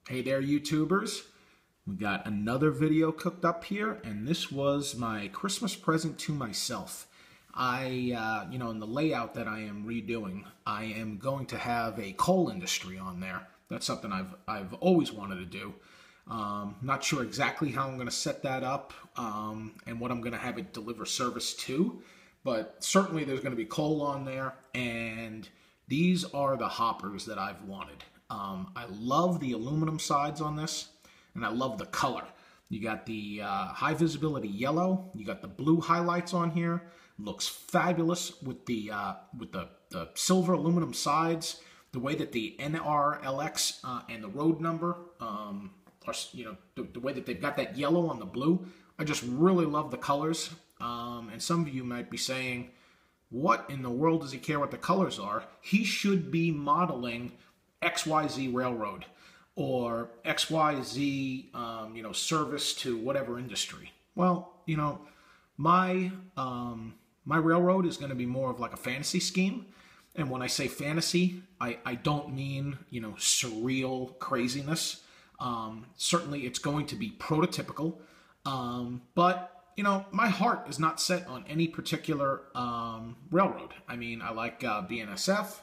Hey there, YouTubers. We got another video cooked up here, and this was my Christmas present to myself. In the layout that I am redoing, I am going to have a coal industry on there. That's something I've always wanted to do. Not sure exactly how I'm going to set that up and what I'm going to have it deliver service to, but certainly there's going to be coal on there, and these are the hoppers that I've wanted. I love the aluminum sides on this, and I love the color. You got the high visibility yellow. You got the blue highlights on here. Looks fabulous with the silver aluminum sides. The way that the NRLX and the road number are, the way that they've got that yellow on the blue. I just really love the colors. And some of you might be saying, what in the world does he care what the colors are? He should be modeling XYZ Railroad or XYZ, service to whatever industry. Well, my railroad is going to be more of like a fantasy scheme. And when I say fantasy, I don't mean, surreal craziness. Certainly it's going to be prototypical. But my heart is not set on any particular railroad. I mean, I like BNSF.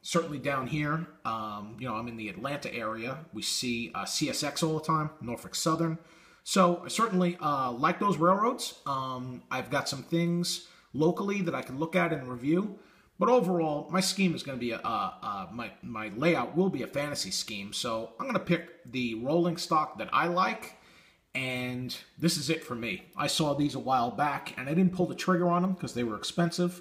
Certainly down here, I'm in the Atlanta area. We see CSX all the time, Norfolk Southern. So I certainly like those railroads. I've got some things locally that I can look at and review. But overall, my scheme is going to be my layout will be a fantasy scheme. So I'm going to pick the rolling stock that I like. And this is it for me. I saw these a while back, and I didn't pull the trigger on them because they were expensive.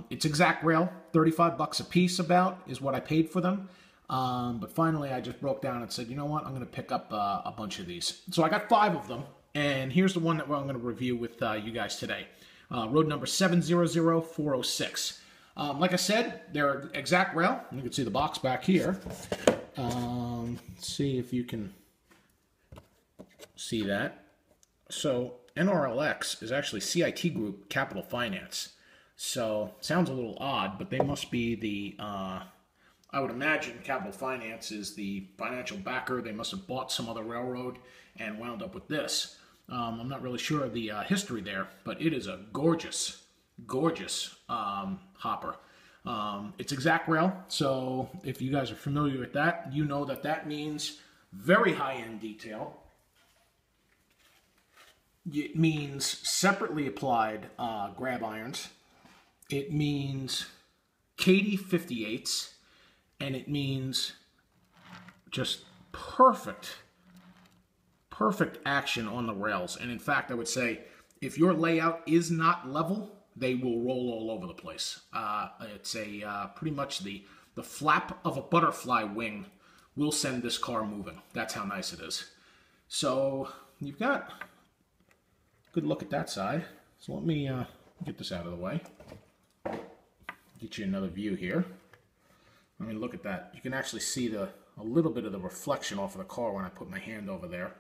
It's ExactRail, $35 a piece about is what I paid for them. But finally, I just broke down and said, you know what, I'm going to pick up a bunch of these. So I got 5 of them, and here's the one that I'm going to review with you guys today. Road number 700406. Like I said, they're ExactRail. You can see the box back here. Let's see if you can see that. So NRLX is actually CIT Group Capital Finance. So sounds a little odd, but they must be the, I would imagine Capital Finance is the financial backer. They must have bought some other railroad and wound up with this. I'm not really sure of the history there, but it is a gorgeous, gorgeous hopper. It's ExactRail, so if you guys are familiar with that, you know that that means very high-end detail. It means separately applied grab irons. It means Katy 58s, and it means just perfect action on the rails. And in fact, I would say if your layout is not level, they will roll all over the place. It's pretty much the flap of a butterfly wing will send this car moving. That's how nice it is. So you've got a good look at that side. So let me get this out of the way. Get you another view here. I mean, look at that. You can actually see a little bit of the reflection off of the car when I put my hand over there.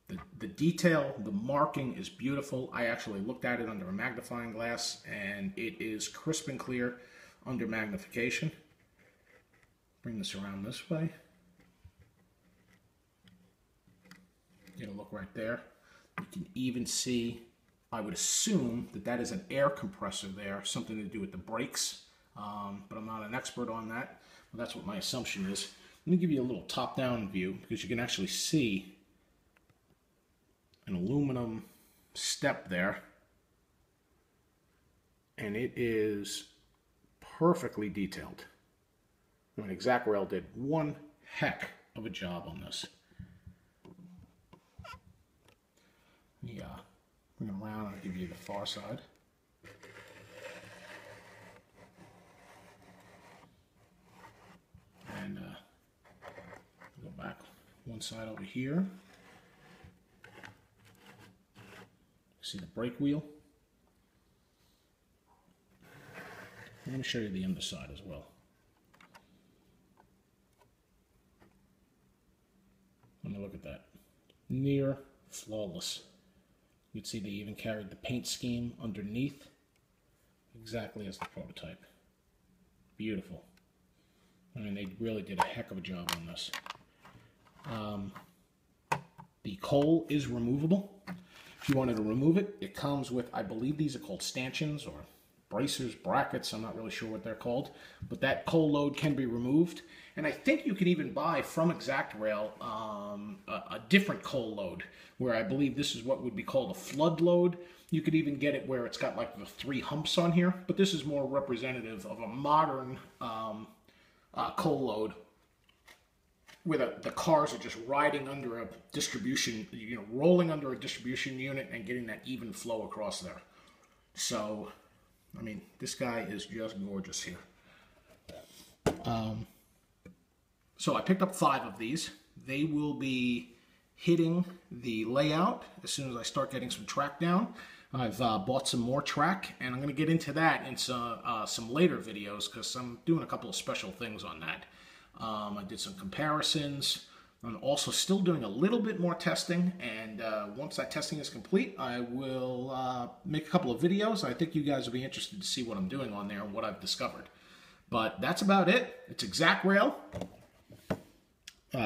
The detail, the marking is beautiful. I actually looked at it under a magnifying glass, and it is crisp and clear under magnification. Bring this around this way. Get a look right there. You can even see, I would assume that that is an air compressor there, something to do with the brakes, but I'm not an expert on that. But that's what my assumption is. Let me give you a little top-down view because you can actually see an aluminum step there, and it is perfectly detailed. I mean, ExactRail did one heck of a job on this. Yeah. Bring it around and I'll give you the far side. And go back one side over here. See the brake wheel? I'm going to show you the underside as well. Let me look at that. Near flawless. You can see they even carried the paint scheme underneath, exactly as the prototype. Beautiful. I mean, they really did a heck of a job on this. The coal is removable. If you wanted to remove it, it comes with, I believe these are called stanchions or bracers, brackets, I'm not really sure what they're called, but that coal load can be removed. And I think you can even buy from ExactRail a different coal load, where I believe this is what would be called a flood load. You could even get it where it's got like the 3 humps on here, but this is more representative of a modern coal load, where the cars are just riding under a distribution, rolling under a distribution unit and getting that even flow across there. So, I mean, this guy is just gorgeous here. So I picked up 5 of these. They will be hitting the layout as soon as I start getting some track down. I've bought some more track, and I'm going to get into that in some later videos because I'm doing a couple of special things on that. I did some comparisons. I'm also still doing a little bit more testing, and once that testing is complete, I will make a couple of videos. I think you guys will be interested to see what I'm doing on there and what I've discovered. But that's about it. It's ExactRail,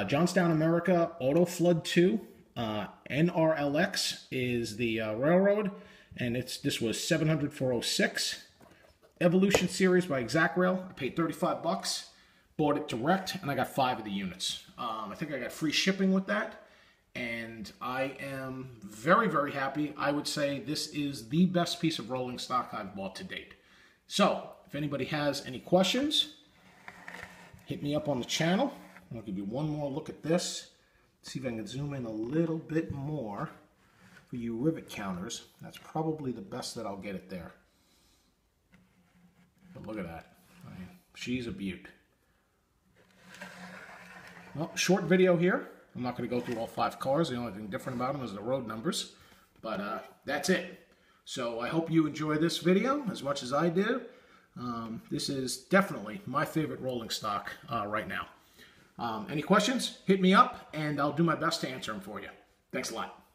Johnstown, America, Autoflood 2. NRLX is the railroad, and this was 700/406. Evolution Series by ExactRail. I paid 35 bucks. Bought it direct, and I got 5 of the units. I think I got free shipping with that, and I am very, very happy. I would say this is the best piece of rolling stock I've bought to date. So, if anybody has any questions, hit me up on the channel. I'll give you one more look at this. See if I can zoom in a little bit more for you rivet counters. That's probably the best that I'll get it there. But look at that. I mean, she's a beaut. Well, short video here. I'm not going to go through all 5 cars. The only thing different about them is the road numbers. But that's it. So I hope you enjoy this video as much as I did. This is definitely my favorite rolling stock right now. Any questions? Hit me up, and I'll do my best to answer them for you. Thanks a lot.